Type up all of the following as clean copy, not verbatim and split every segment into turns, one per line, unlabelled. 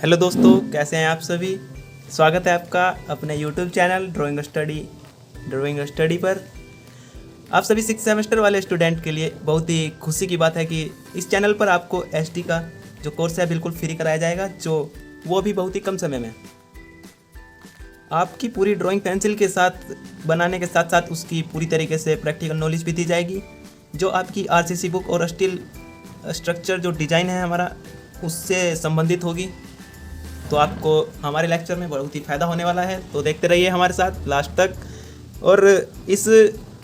Hello दोस्तों, कैसे हैं आप सभी। स्वागत है आपका अपने यूट्यूब चैनल ड्राइंग स्टडी पर। आप सभी 6 सेमेस्टर वाले स्टूडेंट के लिए बहुत ही खुशी की बात है कि इस चैनल पर आपको एचडी का जो कोर्स है बिल्कुल फ्री कराया जाएगा, जो वो भी बहुत ही कम समय में। आपकी पूरी ड्राइंग पेंसिल के साथ बनाने के साथ साथ उसकी पूरी तरीके से प्रैक्टिकल नॉलेज भी दी जाएगी, जो आपकी आरसीसी बुक और स्टील स्ट्रक्चर जो डिज़ाइन है हमारा उससे संबंधित होगी। तो आपको हमारे लेक्चर में बहुत ही फ़ायदा होने वाला है, तो देखते रहिए हमारे साथ लास्ट तक। और इस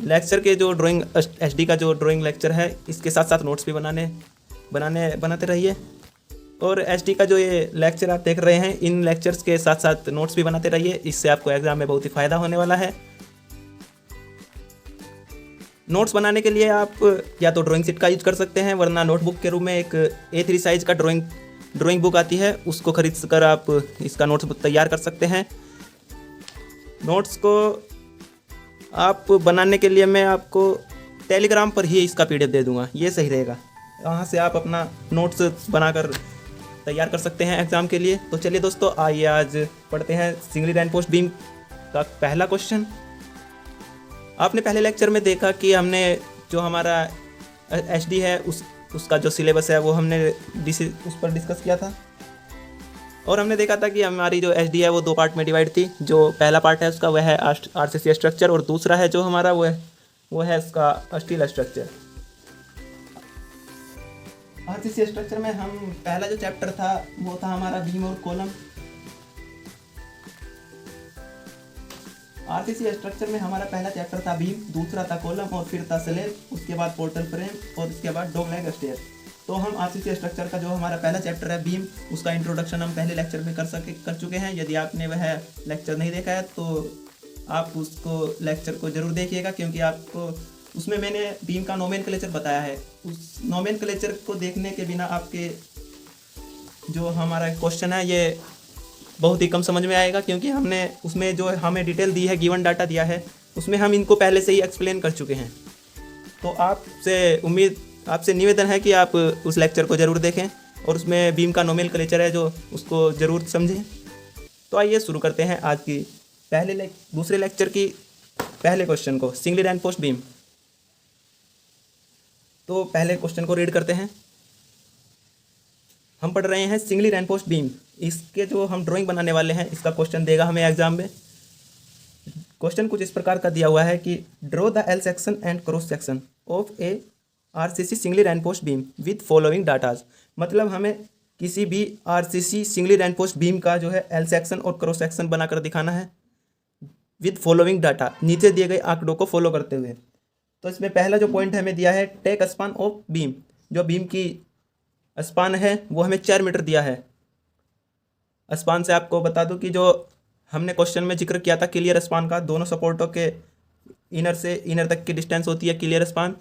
लेक्चर के जो ड्राइंग एचडी का जो ड्राइंग लेक्चर है, इसके साथ साथ नोट्स भी बनाते रहिए। और एचडी का जो ये लेक्चर आप देख रहे हैं, इन लेक्चर्स के साथ साथ नोट्स भी बनाते रहिए, इससे आपको एग्ज़ाम में बहुत ही फ़ायदा होने वाला है। नोट्स बनाने के लिए आप या तो ड्राइंग शीट का यूज कर सकते हैं, वरना नोटबुक के रूप में एक A3 साइज़ का ड्राइंग बुक आती है, उसको खरीद कर आप इसका नोट्स तैयार कर सकते हैं। नोट्स को आप बनाने के लिए मैं आपको टेलीग्राम पर ही इसका PDF दे दूंगा, ये सही रहेगा। वहाँ से आप अपना नोट्स बनाकर तैयार कर सकते हैं एग्ज़ाम के लिए। तो चलिए दोस्तों, आइए आज पढ़ते हैं सिंगली रैंक पोस्ट बीम का पहला क्वेश्चन। आपने पहले लेक्चर में देखा कि हमने जो हमारा एचडी है उसका जो सिलेबस है वो हमने उस पर डिस्कस किया था, और हमने देखा था कि हमारी जो एचडी है वो 2 पार्ट में डिवाइड थी। जो पहला पार्ट है उसका वह है आरसीसी स्ट्रक्चर, और दूसरा है जो हमारा वो है उसका स्टील स्ट्रक्चर। आरसीसी स्ट्रक्चर में हम पहला जो चैप्टर था वो था हमारा बीम और कॉलम। आरसीसी स्ट्रक्चर में हमारा पहला चैप्टर था बीम, दूसरा था कॉलम, और फिर था स्लैब, उसके बाद पोर्टल फ्रेम, और उसके बाद डॉग लेग स्टेयर। तो हम आरसीसी स्ट्रक्चर का जो हमारा पहला चैप्टर है बीम, उसका इंट्रोडक्शन हम पहले लेक्चर में कर चुके हैं। यदि आपने वह लेक्चर नहीं देखा है तो आप उसको लेक्चर को ज़रूर देखिएगा, क्योंकि आपको उसमें मैंने बीम का नोमेनक्लेचर बताया है। उस नोमेनक्लेचर को देखने के बिना आपके जो हमारा क्वेश्चन है ये बहुत ही कम समझ में आएगा, क्योंकि हमने उसमें जो हमें डिटेल दी है, गिवन डाटा दिया है, उसमें हम इनको पहले से ही एक्सप्लेन कर चुके हैं। तो आपसे निवेदन है कि आप उस लेक्चर को ज़रूर देखें, और उसमें बीम का नोमेनक्लेचर है जो उसको ज़रूर समझें। तो आइए शुरू करते हैं आज की दूसरे लेक्चर की पहले क्वेश्चन को, सिंगली रैंक पोस्ट बीम। तो पहले क्वेश्चन को रीड करते हैं। हम पढ़ रहे हैं सिंगली रैंक पोस्ट बीम। इसके जो हम ड्राइंग बनाने वाले हैं, इसका क्वेश्चन देगा हमें एग्जाम में। क्वेश्चन कुछ इस प्रकार का दिया हुआ है कि draw the L section and cross section of A RCC singly rank post beam with following datas. मतलब हमें किसी भी RCC singly rank post beam का जो है एल सेक्शन और क्रॉस सेक्शन बनाकर दिखाना है विद फॉलोइंग डाटा, नीचे दिए गए आंकड़ों को फॉलो करते हुए। तो इसमें पहला जो पॉइंट हमें दिया है, टेक स्पान ऑफ बीम। जो बीम की स्पान है वो हमें 4 मीटर दिया है। स्पान से आपको बता दूं कि जो हमने क्वेश्चन में जिक्र किया था क्लियर स्पान का, दोनों सपोर्टों के इनर से इनर तक की डिस्टेंस होती है क्लियर स्पान।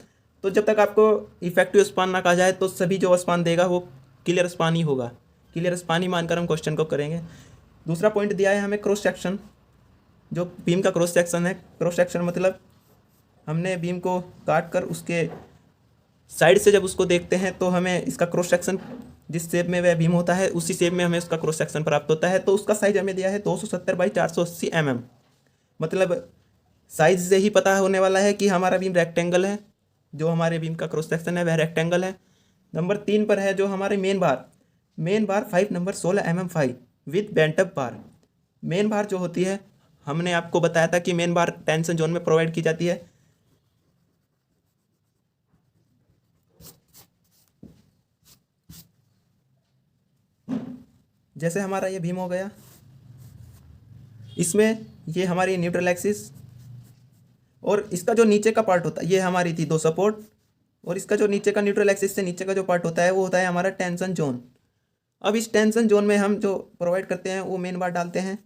तो जब तक आपको इफेक्टिव स्पान ना कहा जाए तो सभी जो स्पान देगा वो क्लियर स्पान ही होगा। क्लियर स्पान ही मानकर हम क्वेश्चन को करेंगे। दूसरा पॉइंट दिया है हमें क्रॉस सेक्शन। जो बीम का क्रॉस सेक्शन है, क्रॉस सेक्शन मतलब हमने बीम को काट कर उसके साइड से जब उसको देखते हैं तो हमें इसका क्रॉस सेक्शन, जिस शेप में वह बीम होता है उसी शेप में हमें उसका क्रॉस सेक्शन प्राप्त होता है। तो उसका साइज हमें दिया है 270 बाई 480 mm। मतलब साइज से ही पता होने वाला है कि हमारा बीम रेक्टेंगल है। जो हमारे बीम का क्रॉस सेक्शन है वह रेक्टेंगल है। नंबर 3 पर है जो हमारे main bar 5 number 16 mm 5 with bent up bar. Main बार जो होती है, हमने आपको बताया था कि मेन बार टेंशन जोन में प्रोवाइड की जाती है। जैसे हमारा ये बीम हो गया, इसमें ये हमारी न्यूट्रल एक्सिस, और इसका जो नीचे का पार्ट होता है ये हमारी थी 2 सपोर्ट, और इसका जो नीचे का न्यूट्रल एक्सिस से नीचे का जो पार्ट होता है वो होता है हमारा टेंशन जोन। अब इस टेंशन जोन में हम जो प्रोवाइड करते हैं वो मेन बार डालते हैं,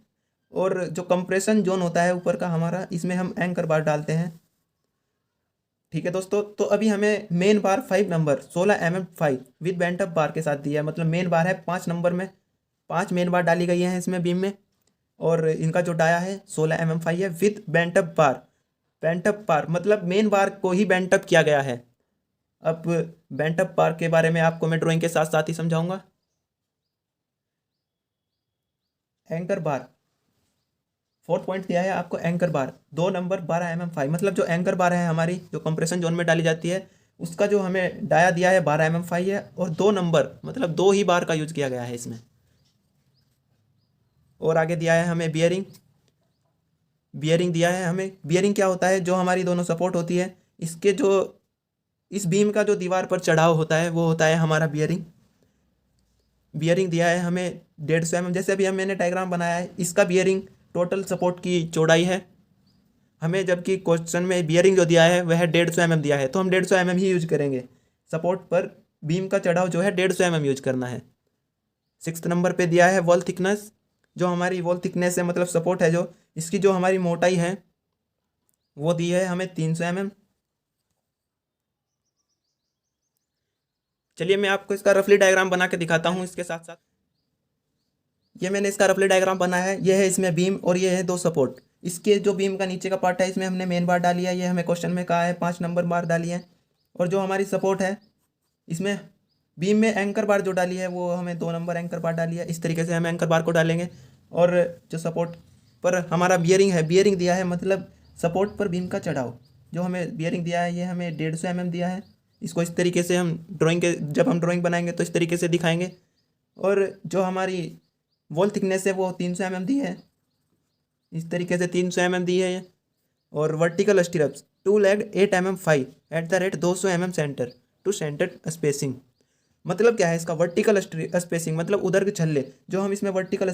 और जो कंप्रेशन जोन होता है ऊपर का हमारा, इसमें हम एंकर बार डालते हैं। ठीक है दोस्तों, तो अभी हमें main bar 5 number 16 mm 5 with bent up bar के साथ दिया है। मतलब मेन बार है 5 नंबर में, 5 मेन बार डाली गई हैं इसमें बीम में, और इनका जो डाया है 16 mm 5 है विद बेंटअप बार। बेंटअप बार मतलब मेन बार को ही बेंटअप किया गया है। अब बेंटअप बार के बारे में आपको मैं ड्राइंग के साथ साथ ही समझाऊंगा। एंकर बार, फोर्थ पॉइंट दिया है आपको एंकर बार 2 नंबर 12 mm 5, मतलब जो एंकर बार है हमारी जो कंप्रेशन जोन में डाली जाती है उसका जो हमें डाया दिया है 12 mm 5 है, और 2 नंबर मतलब 2 ही बार का यूज किया गया है इसमें। और आगे दिया है हमें बियरिंग, बियरिंग दिया है हमें। बियरिंग क्या होता है, जो हमारी दोनों सपोर्ट होती है इसके जो इस बीम का जो दीवार पर चढ़ाव होता है वो होता है हमारा बियरिंग। बियरिंग दिया है हमें 150 mm, जैसे अभी मैंने डायग्राम बनाया है इसका बियरिंग टोटल सपोर्ट की चौड़ाई है हमें, जबकि क्वेश्चन में बियरिंग जो दिया है वह 150 mm दिया है, तो हम 150 mm ही यूज करेंगे। सपोर्ट पर बीम का चढ़ाव जो है 150 mm यूज करना है। 6th नंबर पे दिया है वॉल थिकनेस, जो हमारी वॉल थिकनेस है मतलब सपोर्ट है जो इसकी जो हमारी मोटाई है वो दी है हमें 300 mm। चलिए मैं आपको इसका रफली डायग्राम बना के दिखाता हूँ इसके साथ साथ। ये मैंने इसका रफली डायग्राम बनाया है, ये है इसमें बीम और ये है 2 सपोर्ट। इसके जो बीम का नीचे का पार्ट है इसमें हमने मेन बार डाली है, ये हमें क्वेश्चन में कहा है 5 नंबर बार डाली है। और जो हमारी सपोर्ट है इसमें बीम में एंकर बार जो डाली है वो हमें 2 नंबर एंकर बार डाली है। इस तरीके से हम एंकर बार को डालेंगे। और जो सपोर्ट पर हमारा बियरिंग है, बियरिंग दिया है मतलब सपोर्ट पर बीम का चढ़ाव जो हमें बियरिंग दिया है ये हमें 150 mm दिया है। इसको इस तरीके से हम जब हम ड्राइंग बनाएंगे तो इस तरीके से दिखाएंगे। और जो हमारी वॉल थिकनेस है वो 300 mm दी है, इस तरीके से 300 mm दी है। और vertical stirrups 2 leg 8 mm 5 at the rate 200 mm centre to centre spacing. मतलब क्या है इसका, वर्टिकल स्पेसिंग मतलब उधर के छल्ले जो हम इसमें वर्टिकल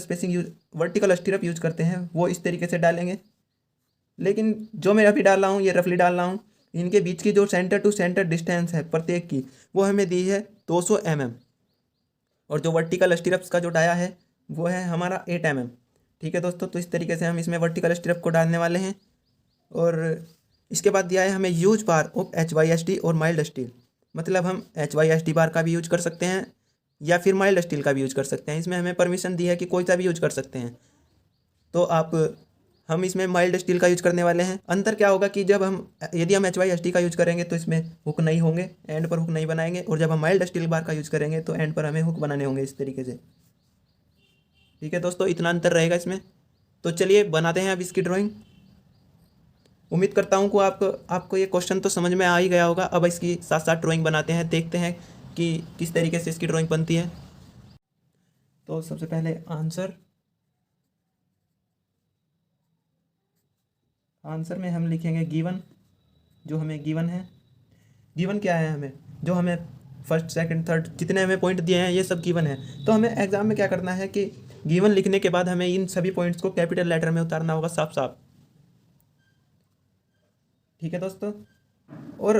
स्टीरप यूज करते हैं वो इस तरीके से डालेंगे। लेकिन जो मैं अभी डाल रहा हूँ ये रफली डाल रहा हूँ, इनके बीच की जो सेंटर टू सेंटर डिस्टेंस है प्रत्येक की वो हमें दी है 200 mm। और जो वर्टिकल स्टीरप्स का जो डाया है वो है हमारा 8 mm। ठीक है दोस्तों, तो इस तरीके से हम इसमें वर्टिकल स्टीरप को डालने वाले हैं। और इसके बाद दिया है हमें यूज बार ऑफ HYSD और माइल्ड स्टील, मतलब हम HYSD बार का भी यूज कर सकते हैं या फिर माइल्ड स्टील का भी यूज कर सकते हैं। इसमें हमें परमिशन दी है कि कोई सा भी यूज कर सकते हैं। तो हम इसमें माइल्ड स्टील का यूज करने वाले हैं। अंतर क्या होगा कि यदि हम HYSD का यूज करेंगे तो इसमें हुक नहीं होंगे, एंड पर हुक नहीं बनाएंगे, और जब हम माइल्ड स्टील बार का यूज करेंगे तो एंड पर हमें हुक बनाने होंगे इस तरीके से। ठीक है दोस्तों, इतना अंतर रहेगा इसमें। तो चलिए बनाते हैं अब इसकी ड्राइंग। उम्मीद करता हूँ कि आपको ये क्वेश्चन तो समझ में आ ही गया होगा। अब इसकी साथ साथ ड्राइंग बनाते हैं, देखते हैं कि किस तरीके से इसकी ड्राइंग बनती है। तो सबसे पहले आंसर में हम लिखेंगे गिवन, जो हमें गिवन है। गिवन क्या है, हमें जो हमें फर्स्ट सेकंड थर्ड जितने हमें पॉइंट दिए हैं ये सब गिवन है। तो हमें एग्जाम में क्या करना है कि गिवन लिखने के बाद हमें इन सभी पॉइंट्स को कैपिटल लेटर में उतारना होगा साफ साफ। ठीक है दोस्तों, और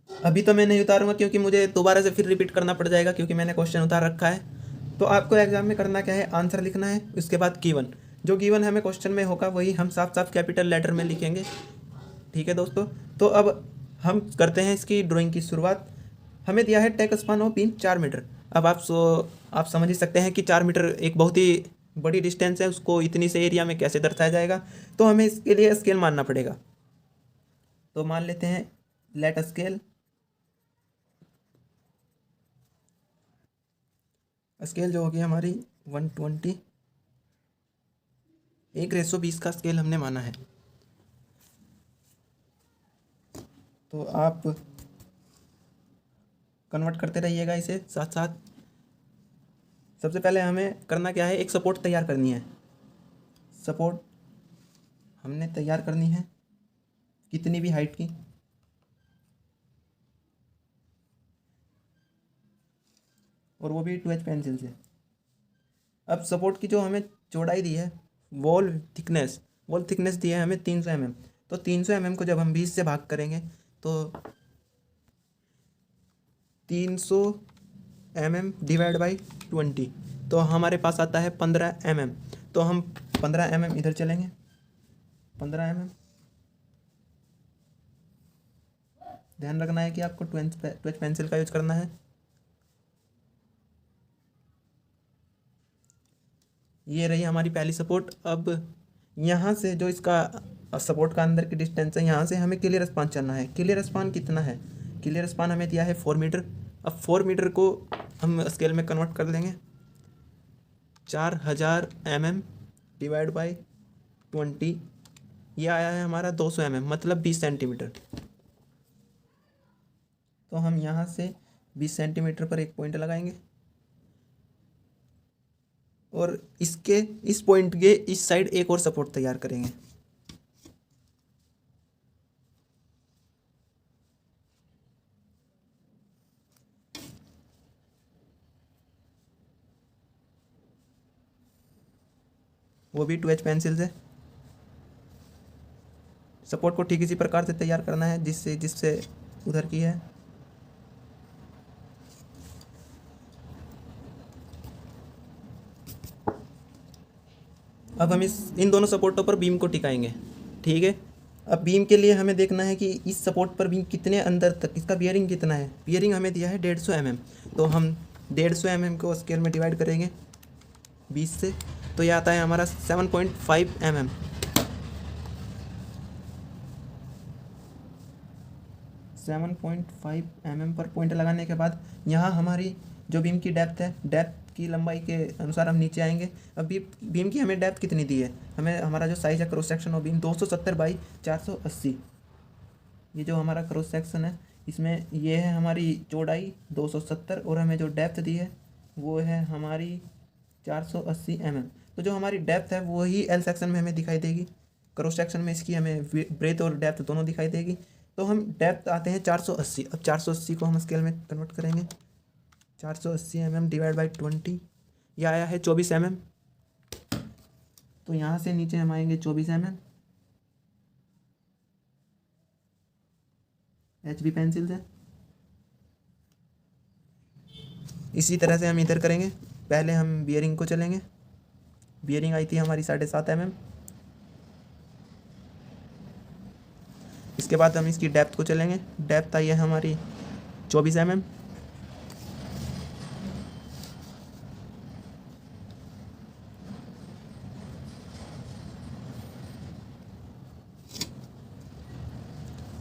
अभी तो मैं नहीं उतारूंगा क्योंकि मुझे दोबारा से फिर रिपीट करना पड़ जाएगा क्योंकि मैंने क्वेश्चन उतार रखा है। तो आपको एग्जाम में करना क्या है, आंसर लिखना है, उसके बाद गिवन, जो गिवन हमें क्वेश्चन में होगा वही हम साफ साफ कैपिटल लेटर में लिखेंगे। ठीक है दोस्तों, तो अब हम करते हैं इसकी ड्राइंग की शुरुआत। हमें दिया है take span of beam 4 metre. अब आप समझ ही सकते हैं कि 4 मीटर एक बहुत ही बड़ी डिस्टेंस है, उसको इतनी से एरिया में कैसे दर्शाया जाएगा। तो हमें इसके लिए स्केल मानना पड़ेगा। तो मान लेते हैं लेट स्केल। स्केल जो होगी हमारी 120, 1:20 का स्केल हमने माना है। तो आप कन्वर्ट करते रहिएगा इसे साथ साथ। सबसे पहले हमें करना क्या है, एक सपोर्ट तैयार करनी है। सपोर्ट हमने तैयार करनी है कितनी भी हाइट की, और वो भी 2H पेंसिल से। अब सपोर्ट की जो हमें चौड़ाई दी है, वॉल थिकनेस दी है हमें 300 mm। तो 300 mm को जब हम 20 से भाग करेंगे तो 300 mm डिवाइड बाई 20, तो हमारे पास आता है 15 mm। तो हम 15 mm इधर चलेंगे, 15 mm। ध्यान रखना है कि आपको 2H पेंसिल का यूज करना है। ये रही हमारी पहली सपोर्ट। अब यहाँ से जो इसका सपोर्ट का अंदर की डिस्टेंस है, यहाँ से हमें क्लियर स्पान चलना है। क्लियर स्पान कितना है, क्लियर स्पान हमें दिया है 4 मीटर। अब 4 मीटर को हम स्केल में कन्वर्ट कर लेंगे 4000 mm डिवाइड बाई 20, ये आया है हमारा 200 mm, मतलब 20 सेंटीमीटर। तो हम यहाँ से 20 सेंटीमीटर पर एक पॉइंट लगाएंगे और इसके इस पॉइंट के इस साइड एक और सपोर्ट तैयार करेंगे। वो भी 2H पेंसिल से। सपोर्ट को ठीक इसी प्रकार से तैयार करना है जिससे जिससे उधर की है। अब हम इन दोनों सपोर्टों पर बीम को टिकाएंगे। ठीक है, अब बीम के लिए हमें देखना है कि इस सपोर्ट पर बीम कितने अंदर तक, इसका बियरिंग कितना है। बियरिंग हमें दिया है 150 mm, तो हम 150 mm को स्केल में डिवाइड करेंगे 20 से, तो ये आता है हमारा 7.5 mm। 7.5 mm पर पॉइंट लगाने के बाद यहाँ हमारी जो बीम की डेप्थ है, डेप्थ की लंबाई के अनुसार हम नीचे आएंगे। अब बीम की हमें डेप्थ कितनी दी है, हमें हमारा जो साइज है cross section of beam 270 by 480। ये जो हमारा क्रॉस सेक्शन है इसमें ये है हमारी चौड़ाई 270 और हमें जो डेप्थ दी है वो है हमारी 480 mm। तो जो हमारी डेप्थ है वो ही एल सेक्शन में हमें दिखाई देगी, क्रॉस सेक्शन में इसकी हमें ब्रेथ और डेप्थ दोनों दिखाई देगी। तो हम डेप्थ आते हैं 480। अब 480 को हम स्केल में कन्वर्ट करेंगे, 480 mm डिवाइड बाई 20, यह आया है 24 mm। तो यहाँ से नीचे हम आएंगे 24 mm HB पेंसिल से। इसी तरह से हम इधर करेंगे। पहले हम बियरिंग को चलेंगे, बियरिंग आई थी हमारी 7.5 mm। इसके बाद हम इसकी डेप्थ को चलेंगे, डेप्थ आई है हमारी 24 mm।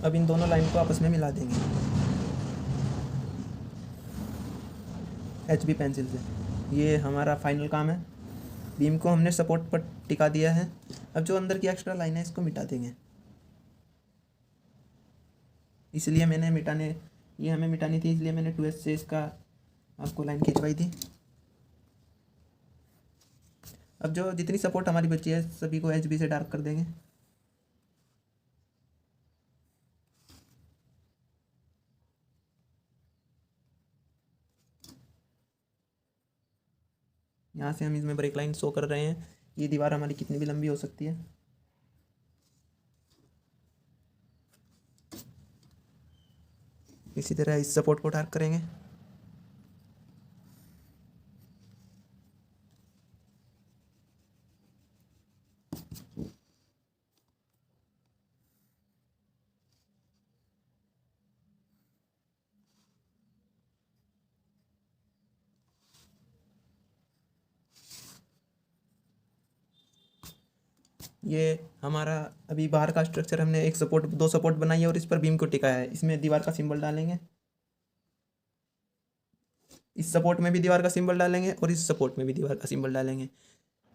अब इन दोनों लाइन को आपस में मिला देंगे HB पेंसिल से। ये हमारा फाइनल काम है। बीम को हमने सपोर्ट पर टिका दिया है। अब जो अंदर की एक्स्ट्रा लाइन है इसको मिटा देंगे, इसलिए मैंने ये हमें मिटानी थी, इसलिए मैंने 2H से इसका आपको लाइन खिंचवाई थी। अब जो जितनी सपोर्ट हमारी बची है सभी को HB से डार्क कर देंगे। यहाँ से हम इसमें ब्रेक लाइन शो कर रहे हैं। ये दीवार हमारी कितनी भी लंबी हो सकती है। इसी तरह इस सपोर्ट को डार्क करेंगे। ये हमारा अभी बाहर का स्ट्रक्चर हमने दो सपोर्ट बनाई है और इस पर बीम को टिकाया है। इसमें दीवार का सिंबल डालेंगे, इस सपोर्ट में भी दीवार का सिंबल डालेंगे और इस सपोर्ट में भी दीवार का सिंबल डालेंगे।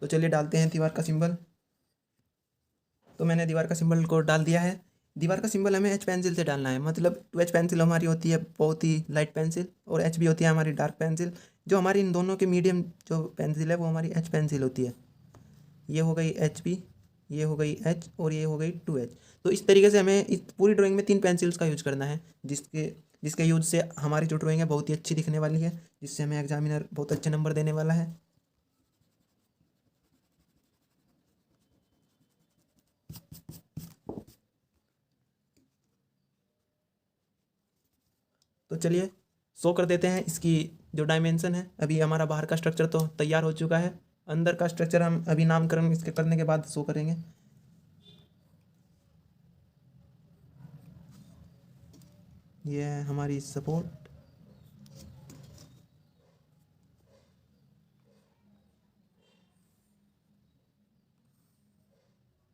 तो चलिए डालते हैं दीवार का सिंबल। तो मैंने दीवार का सिंबल को डाल दिया है। दीवार का सिंबल हमें H पेंसिल से डालना है, मतलब 2H पेंसिल हमारी होती है बहुत ही लाइट पेंसिल और HB होती है हमारी डार्क पेंसिल। जो हमारी इन दोनों के मीडियम जो पेंसिल है वो हमारी H पेंसिल होती है। ये हो गई HB, ये हो गई H और ये हो गई 2H। तो इस तरीके से हमें इस पूरी ड्राइंग में 3 पेंसिल्स का यूज करना है, जिसके यूज से हमारी जो ड्राइंग है बहुत ही अच्छी दिखने वाली है, जिससे हमें एग्जामिनर बहुत अच्छे नंबर देने वाला है। तो चलिए शो कर देते हैं इसकी जो डायमेंशन है। अभी हमारा बाहर का स्ट्रक्चर तो तैयार हो चुका है, अंदर का स्ट्रक्चर हम अभी नामकरण इसके करने के बाद शो करेंगे। ये है हमारी सपोर्ट।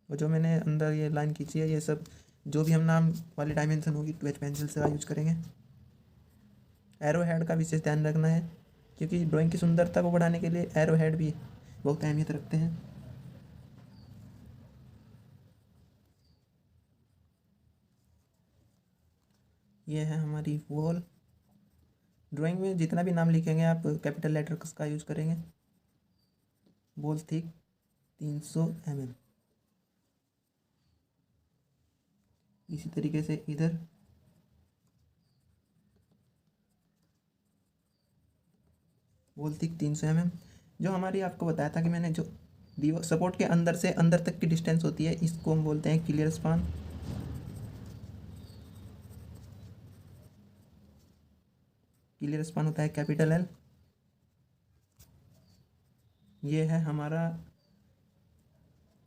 और जो मैंने अंदर ये लाइन खींची है, ये सब जो भी हम नाम वाली डायमेंशन होगी 2H पेंसिल से यूज करेंगे। एरो हेड का विशेष ध्यान रखना है, क्योंकि ड्राइंग की सुंदरता को बढ़ाने के लिए एरो हेड भी बहुत अहमियत रखते हैं। ये है हमारी वॉल। ड्राइंग में जितना भी नाम लिखेंगे आप कैपिटल लेटर्स का यूज़ करेंगे। Wall thick 300 mm। इसी तरीके से इधर वॉल थिक 300 mm। जो हमारी आपको बताया था कि मैंने, जो दीवार सपोर्ट के अंदर से अंदर तक की डिस्टेंस होती है, इसको हम बोलते हैं क्लियर स्पान। क्लियर स्पान होता है कैपिटल एल। ये है हमारा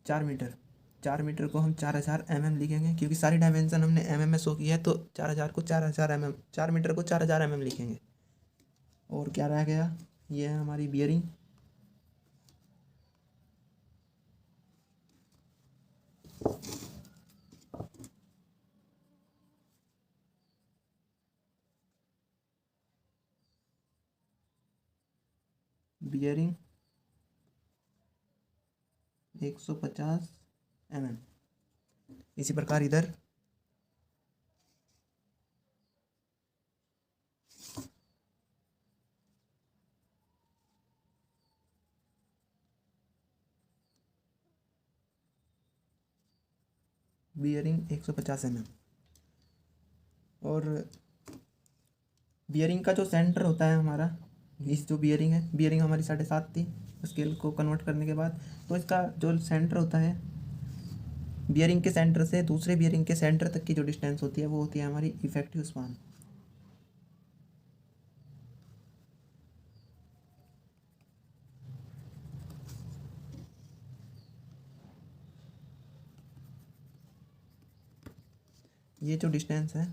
4 मीटर। 4 मीटर को हम 4000 mm लिखेंगे, क्योंकि सारी डायमेंशन हमने mm में शो की है, तो 4000 को 4000 mm, 4 मीटर को 4000 mm लिखेंगे। और क्या रह गया, ये है हमारी बियरिंग। Bearing 150 mm। इसी प्रकार इधर बियरिंग 150 mm। और बियरिंग का जो सेंटर होता है हमारा, इस जो बियरिंग है, बियरिंग हमारी 7.5 थी स्केल को कन्वर्ट करने के बाद, तो इसका जो सेंटर होता है, बियरिंग के सेंटर से दूसरे बियरिंग के सेंटर तक की जो डिस्टेंस होती है वो होती है हमारी इफेक्टिव स्पान। ये जो डिस्टेंस है,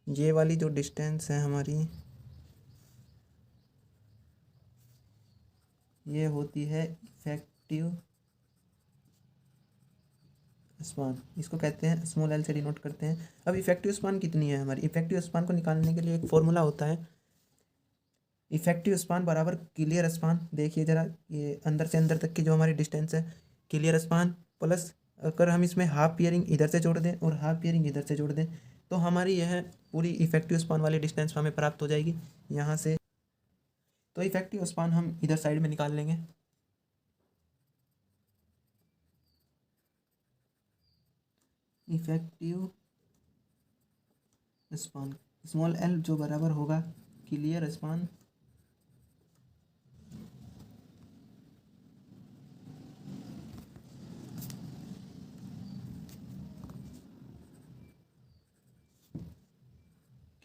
ये वाली जो डिस्टेंस है हमारी, ये होती है इफेक्टिव स्पान। इसको कहते हैं, स्मॉल एल से डिनोट करते हैं। अब इफेक्टिव स्पान कितनी है हमारी, इफेक्टिव स्पान को निकालने के लिए एक फॉर्मूला होता है, इफेक्टिव स्पान बराबर क्लियर स्पान। देखिए ज़रा, ये अंदर से अंदर तक की जो हमारी डिस्टेंस है, क्लियर स्पान प्लस, अगर हम इसमें हाफ बियरिंग इधर से जोड़ दें और हाफ बियरिंग इधर से जोड़ दें, तो हमारी यह पूरी इफेक्टिव स्पान वाली डिस्टेंस हमें प्राप्त हो जाएगी यहाँ से। तो इफेक्टिव स्पान हम इधर साइड में निकाल लेंगे। इफेक्टिव स्पान स्मॉल एल जो बराबर होगा clear span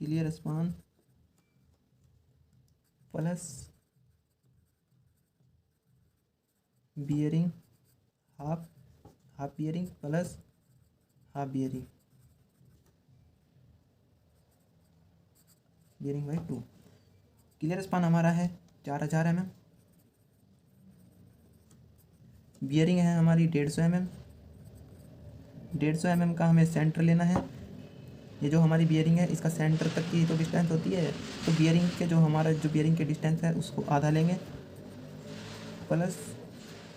clear span plus bearing half, half bearing plus half bearing, bearing by 2। Clear span हमारा है 4000 mm। बियरिंग है हमारी 150 mm। 150 mm का हमें सेंटर लेना है। ये जो हमारी बियरिंग है, इसका सेंटर तक की जो डिस्टेंस होती है, तो बियरिंग के जो हमारा जो बियरिंग के डिस्टेंस है उसको आधा लेंगे, प्लस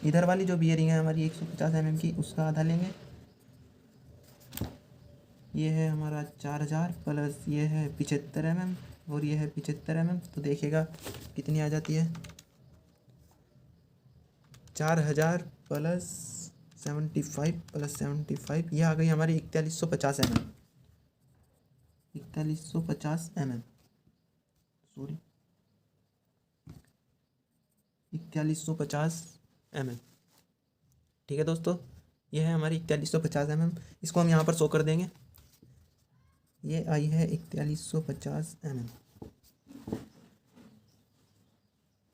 इधर वाली जो बियरिंग है हमारी 150 mm की, उसका आधा लेंगे। ये है हमारा 4000 प्लस ये है 75 mm और ये है 75 mm। तो देखिएगा कितनी आ जाती है, 4000 प्लस 75 प्लस 75, ये आ गई हमारी 4150 mm। 4150 mm, sorry 4150 mm। ठीक है दोस्तों, ये है हमारी 4150 mm। इसको हम यहाँ पर शो कर देंगे। ये आई है 4150 mm।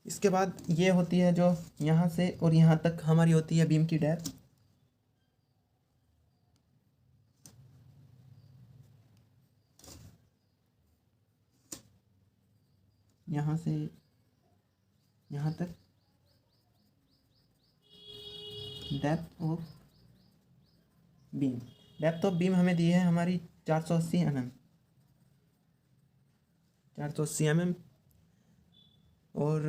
इसके बाद ये होती है जो यहाँ से और यहाँ तक हमारी होती है बीम की डेप्थ। यहाँ से यहाँ तक depth of beam, depth of beam हमें दी है हमारी 480 mm। 480 mm। और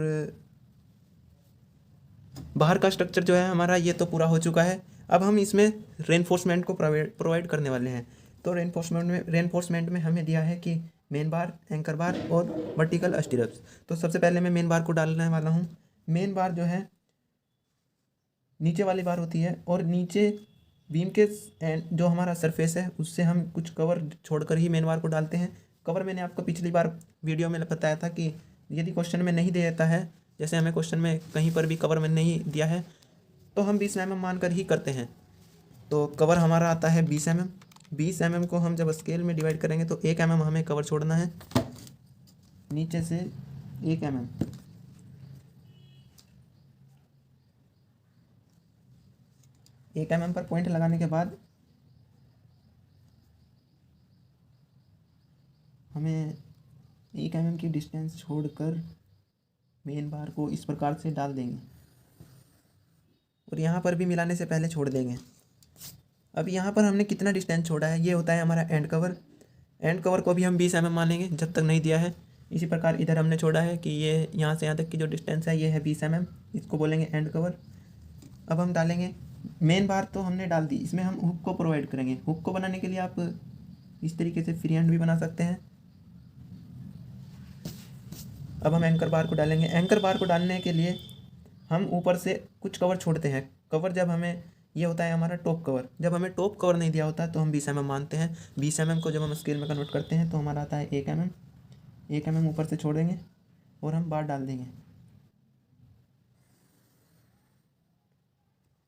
बाहर का स्ट्रक्चर जो है हमारा ये तो पूरा हो चुका है। अब हम इसमें रेनफोर्समेंट को प्रोवाइड करने वाले हैं। तो रेनफोर्समेंट में हमें दिया है कि मेन बार, एंकर बार और वर्टिकल स्टिरप्स। तो सबसे पहले मैं मेन बार को डालने वाला हूँ। मेन बार जो है नीचे वाली बार होती है और नीचे बीम के जो हमारा सरफेस है उससे हम कुछ कवर छोड़कर ही मेन बार को डालते हैं। कवर मैंने आपको पिछली बार वीडियो में बताया था कि यदि क्वेश्चन में नहीं देता है, जैसे हमें क्वेश्चन में कहीं पर भी कवर में नहीं दिया है तो हम 20 mm मानकर ही करते हैं। तो कवर हमारा आता है 20 mm। 20 mm को हम जब स्केल में डिवाइड करेंगे तो 1 mm हमें कवर छोड़ना है, नीचे से 1 mm। एक mm पर पॉइंट लगाने के बाद हमें 1 mm की डिस्टेंस छोड़कर मेन बार को इस प्रकार से डाल देंगे और यहाँ पर भी मिलाने से पहले छोड़ देंगे। अब यहाँ पर हमने कितना डिस्टेंस छोड़ा है, ये होता है हमारा एंड कवर। एंड कवर को भी हम 20 mm मानेंगे जब तक नहीं दिया है। इसी प्रकार इधर हमने छोड़ा है कि ये यहाँ से यहाँ तक की जो डिस्टेंस है ये है 20 mm, इसको बोलेंगे एंड कवर। अब हम डालेंगे मेन बार, तो हमने डाल दी, इसमें हम हुक को प्रोवाइड करेंगे। हुक को बनाने के लिए आप इस तरीके से फ्री हैंड भी बना सकते हैं। अब हम एंकर बार को डालेंगे। एंकर बार को डालने के लिए हम ऊपर से कुछ कवर छोड़ते हैं। कवर जब हमें, ये होता है हमारा टॉप कवर। जब हमें टॉप कवर नहीं दिया होता तो हम 20 mm मानते हैं। 20 mm को जब हम स्केल में कन्वर्ट करते हैं तो हमारा आता है 1 mm। 1 mm ऊपर से छोड़ेंगे और हम बार डाल देंगे।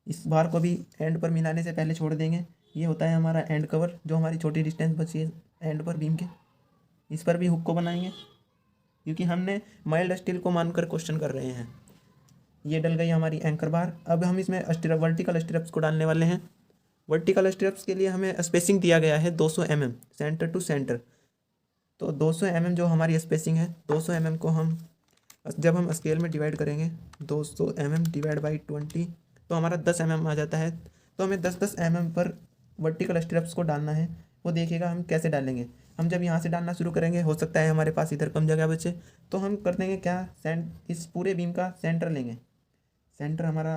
इस बार को भी एंड पर मिलाने से पहले छोड़ देंगे। ये होता है हमारा एंड कवर, जो हमारी छोटी डिस्टेंस बची है एंड पर बीम के। इस पर भी हुक को बनाएंगे क्योंकि हमने माइल्ड स्टील को मानकर क्वेश्चन कर रहे हैं। ये डल गई हमारी एंकर बार। अब हम इसमें वर्टिकल स्टिरप्स को डालने वाले हैं। वर्टिकल स्टिरप्स के लिए हमें स्पेसिंग दिया गया है 200 mm सेंटर टू सेंटर। तो 200 mm जो हमारी स्पेसिंग है, 200 mm को हम जब हम स्केल में डिवाइड करेंगे 200 mm डिवाइड बाई 20 तो हमारा 10 mm आ जाता है। तो हमें 10-10 mm पर वर्टिकल स्टिरप्स को डालना है। वो देखिएगा हम कैसे डालेंगे। हम जब यहाँ से डालना शुरू करेंगे, हो सकता है हमारे पास इधर कम जगह बचे, तो हम कर देंगे क्या, इस पूरे बीम का सेंटर लेंगे। सेंटर हमारा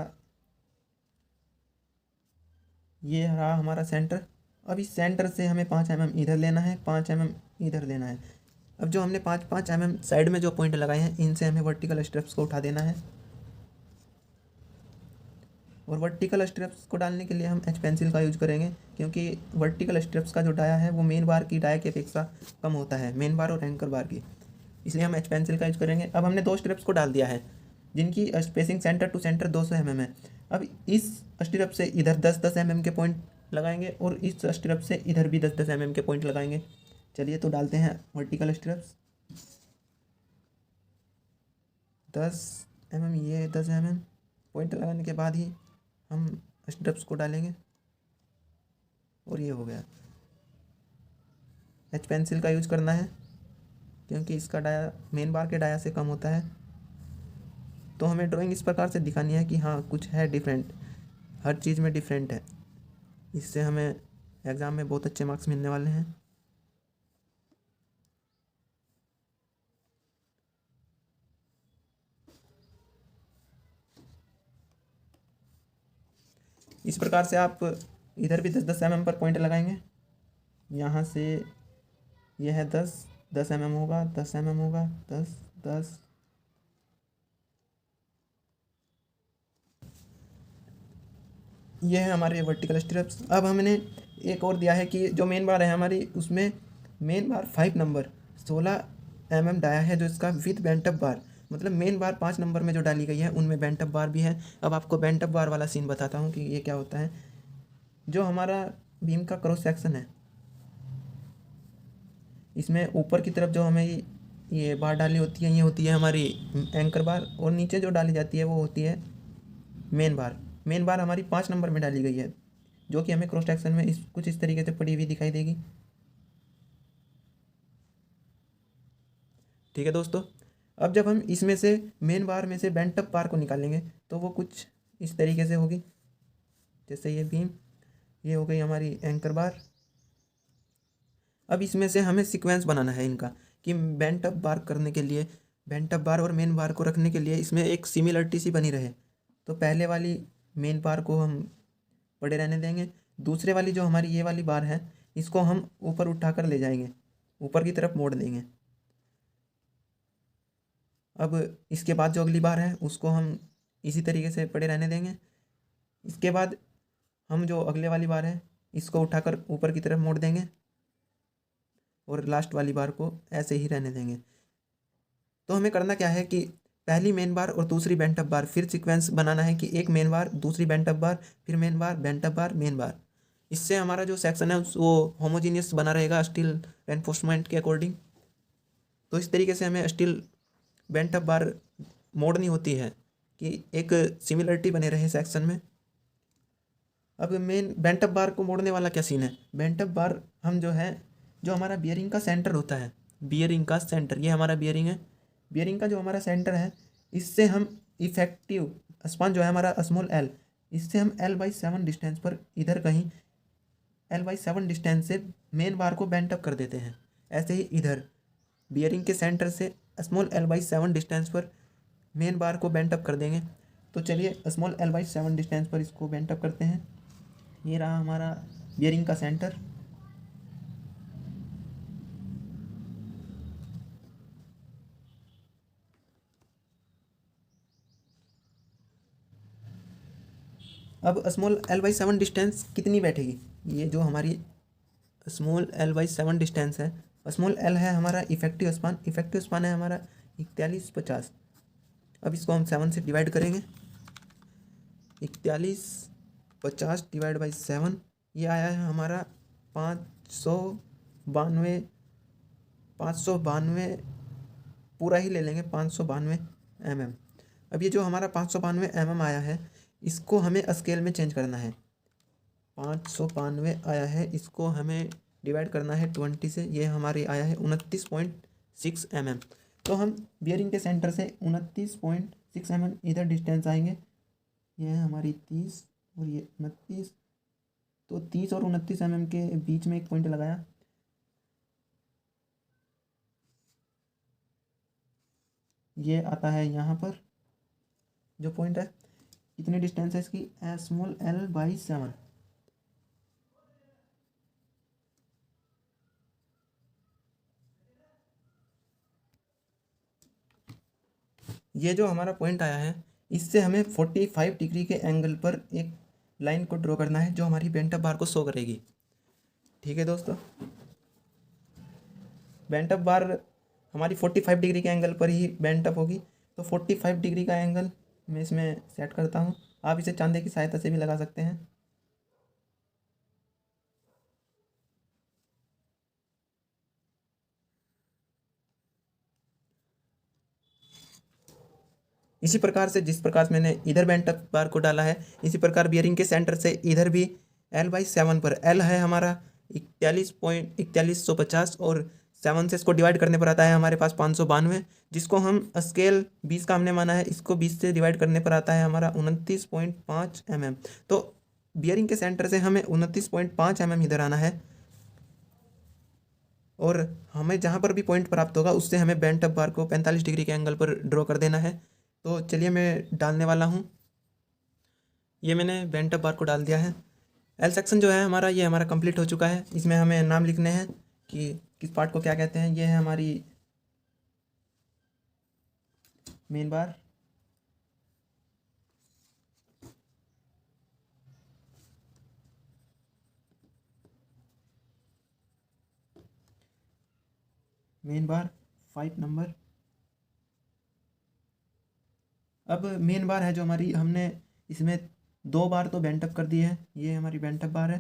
ये रहा हमारा सेंटर। अब इस सेंटर से हमें 5 mm इधर लेना है, 5 mm इधर लेना है। अब जो हमने 5-5 mm साइड में जो पॉइंट लगाए हैं, इनसे हमें वर्टिकल स्ट्रिप्स को उठा देना है। और वर्टिकल स्ट्रिप्स को डालने के लिए हम एच पेंसिल का यूज करेंगे, क्योंकि वर्टिकल स्ट्रिप्स का जो डाया है वो मेन बार की डाया की अपेक्षा कम होता है, मेन बार और एंकर बार की, इसलिए हम एच पेंसिल का यूज करेंगे। अब हमने 2 स्ट्रिप्स को डाल दिया है जिनकी spacing centre to centre 200 mm है। अब इस स्ट्रिप से इधर 10-10 mm के पॉइंट लगाएंगे और इस स्ट्रिप से इधर भी 10-10 mm के पॉइंट लगाएंगे। चलिए तो डालते हैं वर्टिकल स्ट्रिप्स 10 mm, ये 10 mm पॉइंट लगाने के बाद ही हम स्ट्रिप्स को डालेंगे और ये हो गया। एच पेंसिल का यूज करना है क्योंकि इसका डाया मेन बार के डाया से कम होता है। तो हमें ड्राइंग इस प्रकार से दिखानी है कि हाँ कुछ है डिफरेंट, हर चीज़ में डिफरेंट है। इससे हमें एग्ज़ाम में बहुत अच्छे मार्क्स मिलने वाले हैं। इस प्रकार से आप इधर भी 10-10 mm पर पॉइंट लगाएंगे। यहाँ से यह है 10 mm होगा, 10 mm होगा, 10 ये है हमारे वर्टिकल स्ट्रिप्स। अब हमने एक और दिया है कि जो मेन बार है हमारी, उसमें main bar 5 number 16 mm dia है जो इसका विद बेंटअप बार, मतलब मेन बार 5 नंबर में जो डाली गई है उनमें बेंटअप बार भी है। अब आपको बेंटअप बार वाला सीन बताता हूँ कि ये क्या होता है। जो हमारा बीम का क्रॉस सेक्शन है, इसमें ऊपर की तरफ जो हमें ये बार डाली होती है, ये होती है हमारी एंकर बार, और नीचे जो डाली जाती है वो होती है मेन बार। मेन बार हमारी 5 नंबर में डाली गई है, जो कि हमें क्रॉस सेक्शन में कुछ इस तरीके से पड़ी हुई दिखाई देगी। ठीक है दोस्तों, अब जब हम इसमें से मेन बार में से बेंटअप बार को निकालेंगे तो वो कुछ इस तरीके से होगी। जैसे ये बीम, ये हो गई हमारी एंकर बार। अब इसमें से हमें सीक्वेंस बनाना है इनका, कि बेंटअप बार करने के लिए, बेंटअप बार और मेन बार को रखने के लिए इसमें एक सिमिलरिटी सी बनी रहे। तो पहले वाली मेन बार को हम पड़े रहने देंगे। दूसरे वाली जो हमारी ये वाली बार है इसको हम ऊपर उठाकर ले जाएंगे, ऊपर की तरफ मोड़ देंगे। अब इसके बाद जो अगली बार है उसको हम इसी तरीके से पड़े रहने देंगे। इसके बाद हम जो अगले वाली बार है इसको उठाकर ऊपर की तरफ मोड़ देंगे और लास्ट वाली बार को ऐसे ही रहने देंगे। तो हमें करना क्या है कि पहली मेन बार और दूसरी बेंट अप बार फिर सीक्वेंस बनाना है कि एक मेन बार, दूसरी बेंट अप बार, फिर मेन बार, बेंट अप बार, मेन बार। इससे हमारा जो सेक्शन है वो होमोजीनियस बना रहेगा स्टील रेनफोर्समेंट के अकॉर्डिंग। तो इस तरीके से हमें स्टील बेंट अप बार मोड़नी होती है कि एक सिमिलरिटी बने रहे सेक्शन में। अब मेन बेंट अप बार को मोड़ने वाला क्या सीन है? बेंट अप बार हम जो है, जो हमारा बियरिंग का सेंटर होता है, बियरिंग का सेंटर, ये हमारा बियरिंग है, बियरिंग का जो हमारा सेंटर है इससे हम इफेक्टिव स्पान जो है हमारा स्मॉल एल, इससे हम L/7 डिस्टेंस पर इधर कहीं L/7 डिस्टेंस से मेन बार को बेंट अप कर देते हैं। ऐसे ही इधर बियरिंग के सेंटर से स्मॉल L/7 डिस्टेंस पर मेन बार को बेंट अप कर देंगे। तो चलिए स्मॉल L/7 डिस्टेंस पर इसको बेंट अप करते हैं। ये रहा हमारा बियरिंग का सेंटर। अब स्मॉल L/7 डिस्टेंस कितनी बैठेगी? ये जो हमारी स्मॉल L/7 डिस्टेंस है, स्मॉल L है हमारा इफेक्टिव स्पान, इफेक्टिव स्पान है हमारा 4150। अब इसको हम 7 से डिवाइड करेंगे। 4150 डिवाइड बाई 7, ये आया है हमारा 592, 592 पूरा ही ले लेंगे, 592 mm। अब ये जो हमारा 592 mm आया है इसको हमें स्केल में चेंज करना है। 592 आया है, इसको हमें डिवाइड करना है 20 से, ये हमारे आया है 29.6 mm। तो हम बियरिंग के सेंटर से 29.6 mm इधर डिस्टेंस आएंगे। ये है हमारी 30 और ये 29, तो 30 और 29 mm के बीच में एक पॉइंट लगाया। ये आता है यहाँ पर जो पॉइंट है। कितनी डिस्टेंस है इसकी? Small L/7। ये जो हमारा पॉइंट आया है इससे हमें 45 डिग्री के एंगल पर एक लाइन को ड्रॉ करना है जो हमारी बेंट अप बार को शो करेगी। ठीक है दोस्तों, बेंट अप बार हमारी 45 डिग्री के एंगल पर ही बेंट अप होगी। तो 45 डिग्री का एंगल मैं इसमें सेट करता हूँ। आप इसे चांदे की सहायता से भी लगा सकते हैं। इसी प्रकार से जिस प्रकार से मैंने इधर बेंट अप बार को डाला है, इसी प्रकार बियरिंग के सेंटर से इधर भी L/7 पर, L है हमारा 4150 और 7 से इसको डिवाइड करने पर आता है हमारे पास 592, जिसको हम स्केल 20 का हमने माना है, इसको 20 से डिवाइड करने पर आता है हमारा 29.5 mm। तो बियरिंग के सेंटर से हमें 29.5 mm इधर आना है और हमें जहाँ पर भी पॉइंट प्राप्त होगा उससे हमें बेंट अप बार को 45 डिग्री के एंगल पर ड्रॉ कर देना है। तो चलिए मैं डालने वाला हूँ। ये मैंने बेंट अप बार को डाल दिया है। एल सेक्शन जो है हमारा, ये हमारा कंप्लीट हो चुका है। इसमें हमें नाम लिखने हैं कि किस पार्ट को क्या कहते हैं। ये है हमारी मेन बार, मेन बार 5 नंबर। अब मेन बार है जो हमारी, हमने इसमें 2 बार तो बेंट अप कर दिए हैं, ये हमारी बेंट अप बार है।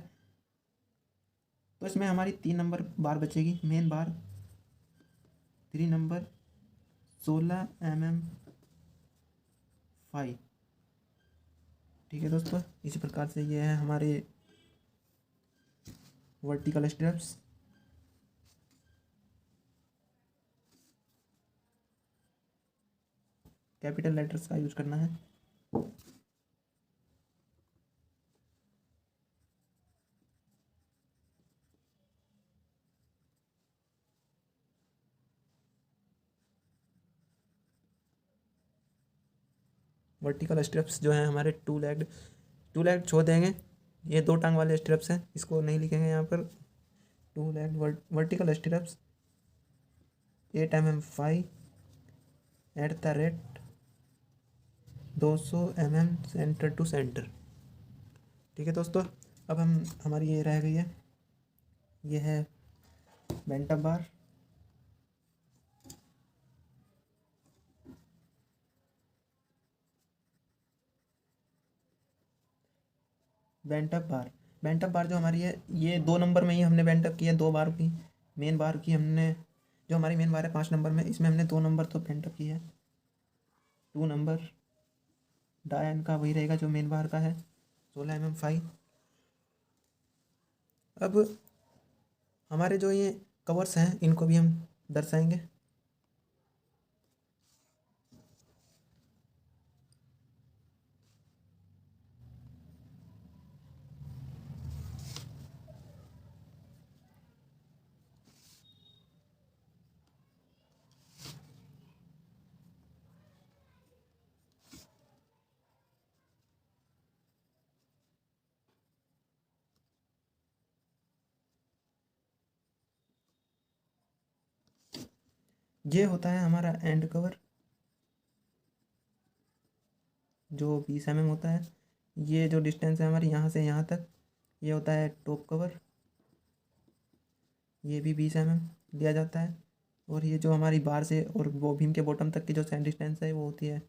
तो इसमें हमारी 3 नंबर बार बचेगी, मेन बार 3 नंबर 16 mm 5। ठीक है दोस्तों, इसी प्रकार से ये है हमारे वर्टिकल स्ट्रैप्स। कैपिटल लेटर्स का यूज करना है। वर्टिकल स्ट्रिप्स जो हैं हमारे टू लेग छोड़ देंगे। ये 2 टांग वाले स्ट्रिप्स हैं, इसको नहीं लिखेंगे यहाँ पर। Two leg vertical strips 8 mm 5 at the rate 200 mm centre to centre. ठीक है दोस्तों, अब हमारी ये रह गई है, ये है बेंट अप बार। बेंट अप बार जो हमारी है, ये 2 नंबर में ही हमने बेंट अप किया, 2 बार की मेन बार की हमने। जो हमारी मेन बार है 5 नंबर में, इसमें हमने 2 नंबर तो बेंट अप किया है। 2 नंबर डायन का वही रहेगा जो मेन बार का है, 16 mm 5। अब हमारे जो ये कवर्स हैं इनको भी हम दर्शाएंगे। ये होता है हमारा एंड कवर जो 20 mm होता है। ये जो डिस्टेंस है हमारी यहाँ से यहाँ तक, ये होता है टॉप कवर, ये भी 20 mm लिया जाता है। और ये जो हमारी बार से और वो बीम के बॉटम तक की जो सेंड डिस्टेंस है वो होती है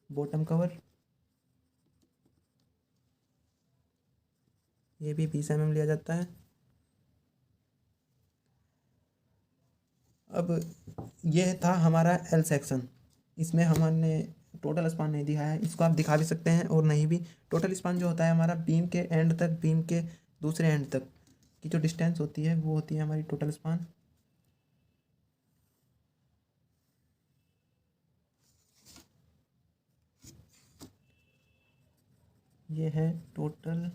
बॉटम कवर, ये भी 20 mm लिया जाता है। अब यह था हमारा एल सेक्शन। इसमें हमने टोटल स्पान नहीं दिखाया है, इसको आप दिखा भी सकते हैं और नहीं भी। टोटल स्पान जो होता है हमारा बीम के एंड तक, बीम के दूसरे एंड तक की जो डिस्टेंस होती है वो होती है हमारी टोटल स्पान। ये है टोटल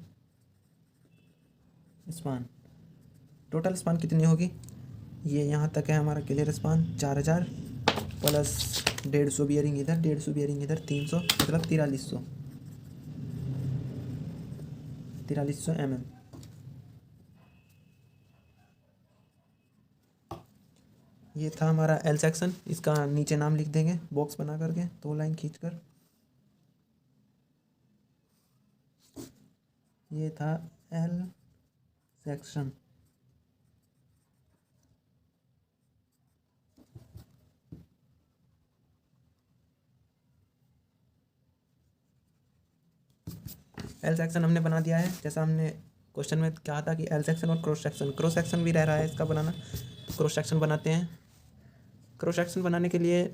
स्पान। टोटल स्पान कितनी होगी, ये यहाँ तक है हमारा क्लियर स्पान 4000 प्लस 150 बियरिंग इधर, 150 बियरिंग इधर, 300 मतलब 4300 mm। ये था हमारा एल सेक्शन। इसका नीचे नाम लिख देंगे बॉक्स बना करके 2 लाइन खींचकर। ये था एल सेक्शन। एल सेक्शन हमने बना दिया है, जैसा हमने क्वेश्चन में कहा था कि एल सेक्शन और क्रॉस सेक्शन भी रह रहा है इसका बनाना। तो क्रॉस सेक्शन बनाते हैं। क्रॉस सेक्शन बनाने के लिए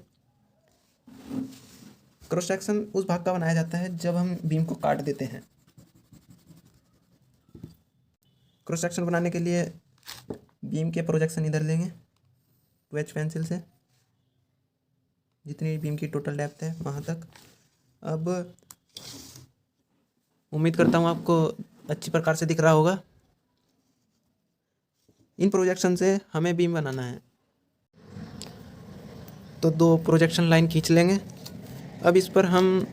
क्रॉस सेक्शन उस भाग का बनाया जाता है जब हम बीम को काट देते हैं। क्रॉस सेक्शन बनाने के लिए बीम के प्रोजेक्शन इधर लेंगे 2H पेंसिल से, जितनी बीम की टोटल डेप्थ है वहाँ तक। अब उम्मीद करता हूँ आपको अच्छी प्रकार से दिख रहा होगा। इन प्रोजेक्शन से हमें बीम बनाना है, तो 2 प्रोजेक्शन लाइन खींच लेंगे। अब इस पर हम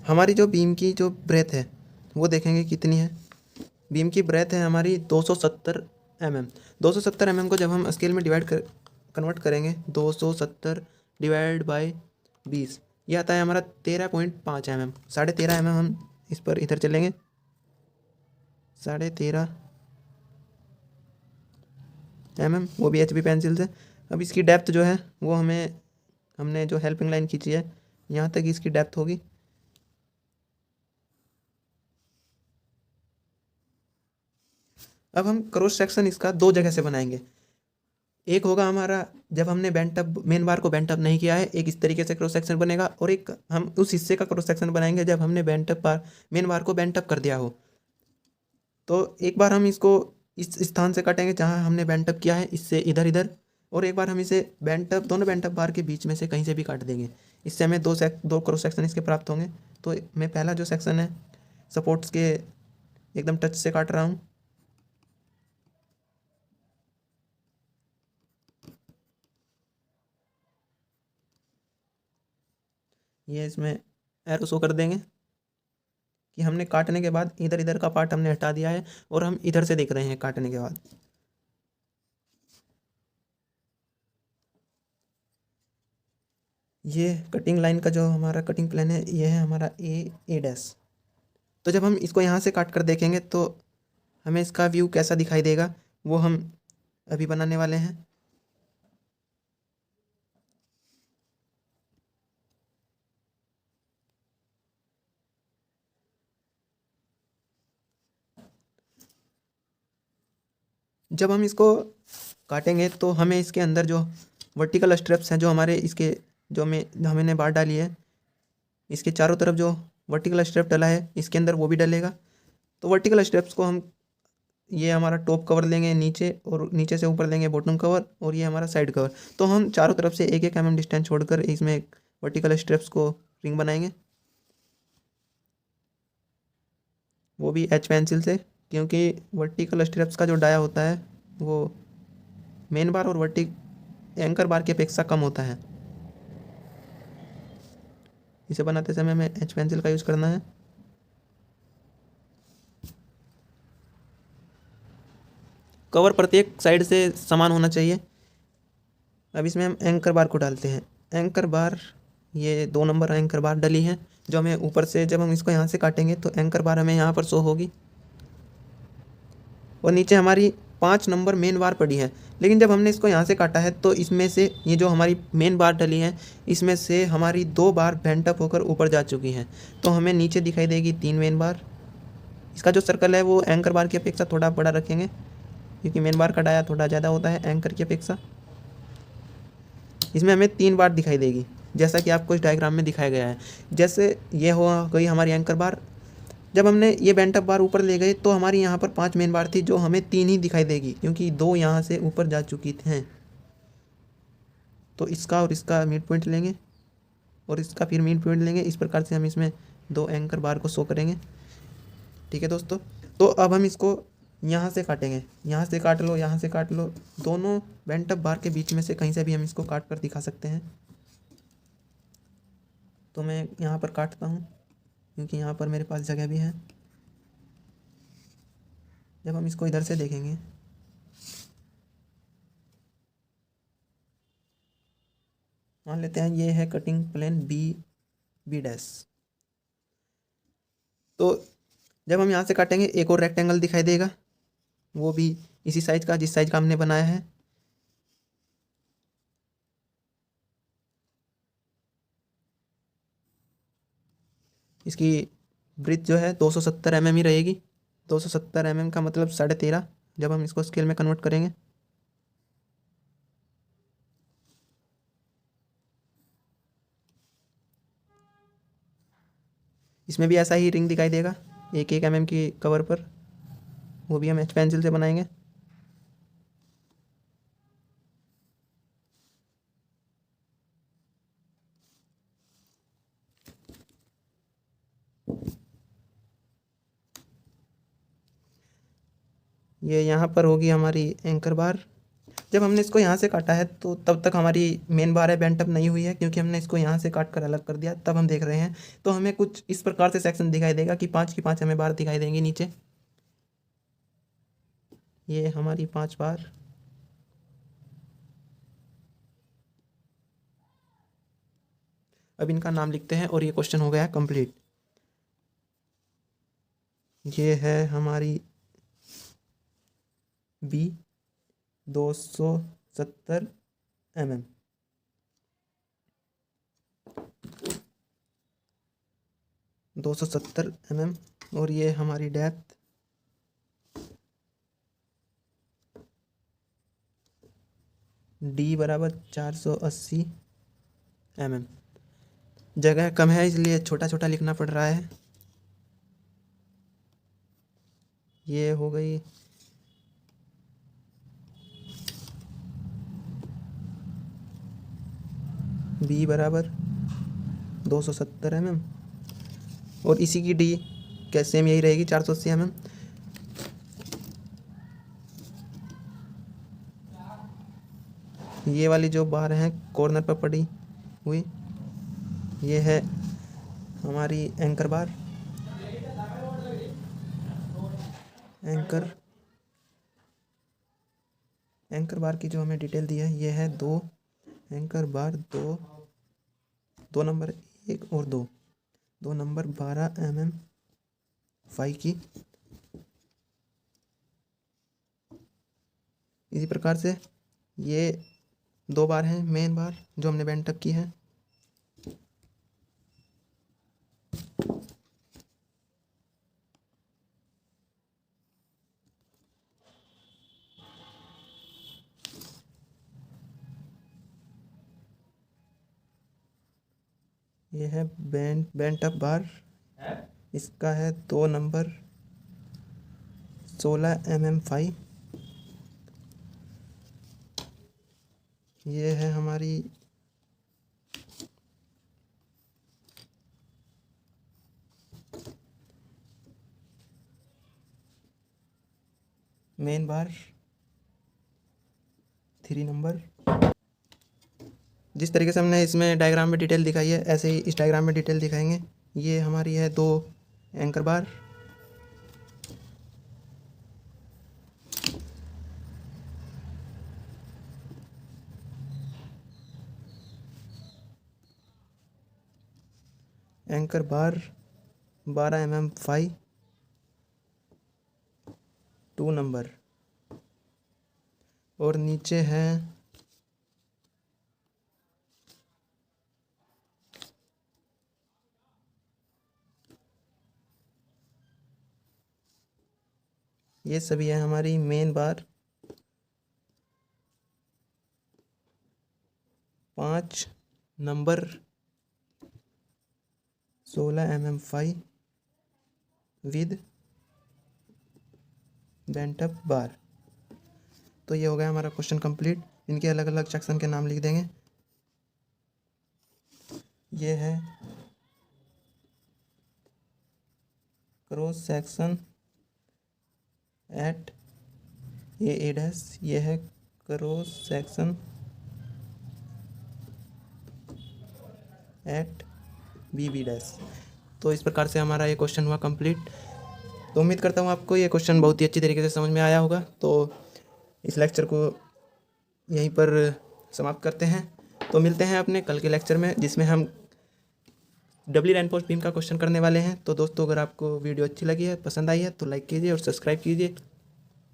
हमारी जो बीम की जो ब्रेथ है वो देखेंगे कितनी है। बीम की ब्रेथ है हमारी 270 mm। 270 mm को जब हम स्केल में कन्वर्ट करेंगे, 270 डिवाइड बाई 20, ये आता है हमारा 13.5 mm। 13.5 mm हम इस पर इधर चलेंगे, 13.5 mm, वो भी HB पेंसिल से। अब इसकी डेप्थ जो है वो हमने जो हेल्पिंग लाइन खींची है यहाँ तक इसकी डेप्थ होगी। अब हम क्रॉस सेक्शन इसका 2 जगह से बनाएंगे। एक होगा हमारा जब हमने बेंटअप मेन बार को बेंटअप नहीं किया है, एक इस तरीके से क्रॉस सेक्शन बनेगा, और एक हम उस हिस्से का क्रॉस सेक्शन बनाएंगे जब हमने मेन बार को बेंटअप कर दिया हो। तो एक बार हम इसको इस स्थान से काटेंगे जहाँ हमने बेंटअप किया है, इससे इधर इधर, और एक बार हम इसे दोनों बेंटअप बार के बीच में से कहीं से भी काट देंगे। इससे हमें 2 क्रॉस सेक्शन इसके प्राप्त होंगे। तो मैं पहला जो सेक्शन है सपोर्ट्स के एकदम टच से काट रहा हूँ। ये इसमें एरो शो कर देंगे कि हमने काटने के बाद इधर इधर का पार्ट हमने हटा दिया है और हम इधर से देख रहे हैं काटने के बाद। ये कटिंग लाइन का जो हमारा कटिंग प्लान है ये है हमारा ए डैश। तो जब हम इसको यहाँ से काट कर देखेंगे तो हमें इसका व्यू कैसा दिखाई देगा वो हम अभी बनाने वाले हैं। जब हम इसको काटेंगे तो हमें इसके अंदर जो वर्टिकल स्ट्रिप्स हैं जो हमारे इसके जो हमने बार डाली है इसके चारों तरफ जो वर्टिकल स्ट्रिप डला है इसके अंदर वो भी डलेगा। तो वर्टिकल स्ट्रिप्स को हम ये हमारा टॉप कवर लेंगे नीचे और नीचे से ऊपर लेंगे बॉटम कवर और ये हमारा साइड कवर। तो हम चारों तरफ से 1-1 mm डिस्टेंस छोड़कर इसमें वर्टिकल स्ट्रिप्स को रिंग बनाएंगे, वो भी एच पेंसिल से, क्योंकि वर्टिकल स्ट्रिप्स का जो डाया होता है वो मेन बार और एंकर बार की अपेक्षा कम होता है। इसे बनाते समय हमें एच पेंसिल का यूज़ करना है। कवर प्रत्येक साइड से समान होना चाहिए। अब इसमें हम एंकर बार को डालते हैं। एंकर बार ये 2 नंबर एंकर बार डली है जो हमें ऊपर से जब हम इसको यहाँ से काटेंगे तो एंकर बार हमें यहाँ पर शो होगी और नीचे हमारी 5 नंबर मेन बार पड़ी है। लेकिन जब हमने इसको यहाँ से काटा है तो इसमें से ये जो हमारी मेन बार डली है इसमें से हमारी 2 बार बेंटअप होकर ऊपर जा चुकी हैं। तो हमें नीचे दिखाई देगी 3 मेन बार। इसका जो सर्कल है वो एंकर बार की अपेक्षा थोड़ा बड़ा रखेंगे क्योंकि मेन बार का डाया थोड़ा ज़्यादा होता है एंकर की अपेक्षा। इसमें हमें 3 बार दिखाई देगी जैसा कि आपको इस डायग्राम में दिखाया गया है। जैसे ये हो गई हमारी एंकर बार। जब हमने ये बेंटअप बार ऊपर ले गए तो हमारी यहाँ पर 5 मेन बार थी जो हमें 3 ही दिखाई देगी क्योंकि 2 यहाँ से ऊपर जा चुकी हैं। तो इसका और इसका मिड पॉइंट लेंगे और इसका फिर मिड पॉइंट लेंगे। इस प्रकार से हम इसमें 2 एंकर बार को शो करेंगे। ठीक है दोस्तों, तो अब हम इसको यहाँ से काटेंगे। यहाँ से काट लो, यहाँ से काट लो, दोनों बेंटअप बार के बीच में से कहीं से भी हम इसको काट कर दिखा सकते हैं। तो मैं यहाँ पर काटता हूँ क्योंकि यहाँ पर मेरे पास जगह भी है। जब हम इसको इधर से देखेंगे मान लेते हैं ये है कटिंग प्लेन बी डैश। तो जब हम यहाँ से काटेंगे एक और रेक्टेंगल दिखाई देगा, वो भी इसी साइज का जिस साइज का हमने बनाया है। इसकी ब्रीथ जो है 270 mm ही रहेगी। 270 mm का मतलब 13.5 जब हम इसको स्केल में कन्वर्ट करेंगे। इसमें भी ऐसा ही रिंग दिखाई देगा 1-1 mm की कवर पर, वो भी हम एच पेंसिल से बनाएंगे। ये यहाँ पर होगी हमारी एंकर बार। जब हमने इसको यहाँ से काटा है तो तब तक हमारी मेन बार है बेंटअप नहीं हुई है क्योंकि हमने इसको यहाँ से काट कर अलग कर दिया, तब हम देख रहे हैं। तो हमें कुछ इस प्रकार से सेक्शन दिखाई देगा कि 5 की 5 हमें बार दिखाई देंगी नीचे। ये हमारी 5 बार। अब इनका नाम लिखते हैं और ये क्वेश्चन हो गया कंप्लीट। ये है हमारी बी 270 mm। और ये हमारी डेप्थ डी बराबर 480 mm। जगह कम है इसलिए छोटा छोटा लिखना पड़ रहा है। ये हो गई बी बराबर 270 mm और इसी की डी क्या सेम यही रहेगी 480 mm। ये वाली जो बार हैं कॉर्नर पर पड़ी हुई ये है हमारी एंकर बार, एंकर बार की जो हमें डिटेल दी है ये है 2 एंकर बार, 2 नंबर 1 और 2 नंबर 12 mm फाई की। इसी प्रकार से ये 2 बार हैं मेन बार जो हमने बेंट अप की है। ये है बेंट अप बार, इसका है 2 नंबर 16 mm फाई। ये है हमारी मेन बार 3 नंबर। जिस तरीके से हमने इसमें डायग्राम में डिटेल दिखाई है ऐसे ही इस डायग्राम में डिटेल दिखाएंगे। ये हमारी है 2 anchor bar, anchor bar 12 mm phi 2 number, और नीचे है ये सभी है हमारी main bar 5 number 16 mm phi with bent up bar. तो ये हो गया हमारा क्वेश्चन कंप्लीट। इनके अलग अलग सेक्शन के नाम लिख देंगे। ये है cross section at A dash, ये है cross section at B dash. तो इस प्रकार से हमारा ये क्वेश्चन हुआ कंप्लीट। तो उम्मीद करता हूँ आपको ये क्वेश्चन बहुत ही अच्छी तरीके से समझ में आया होगा। तो इस लेक्चर को यहीं पर समाप्त करते हैं। तो मिलते हैं अपने कल के लेक्चर में जिसमें हम डबली रेनफोर्स बीम का क्वेश्चन करने वाले हैं। तो दोस्तों अगर आपको वीडियो अच्छी लगी है, पसंद आई है तो लाइक कीजिए और सब्सक्राइब कीजिए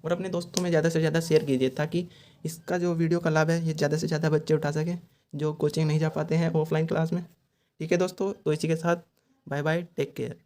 और अपने दोस्तों में ज़्यादा से ज़्यादा शेयर कीजिए ताकि इसका जो वीडियो का लाभ है ये ज़्यादा से ज़्यादा बच्चे उठा सकें जो कोचिंग नहीं जा पाते हैं ऑफलाइन क्लास में। ठीक है दोस्तों, तो इसी के साथ बाय बाय, टेक केयर।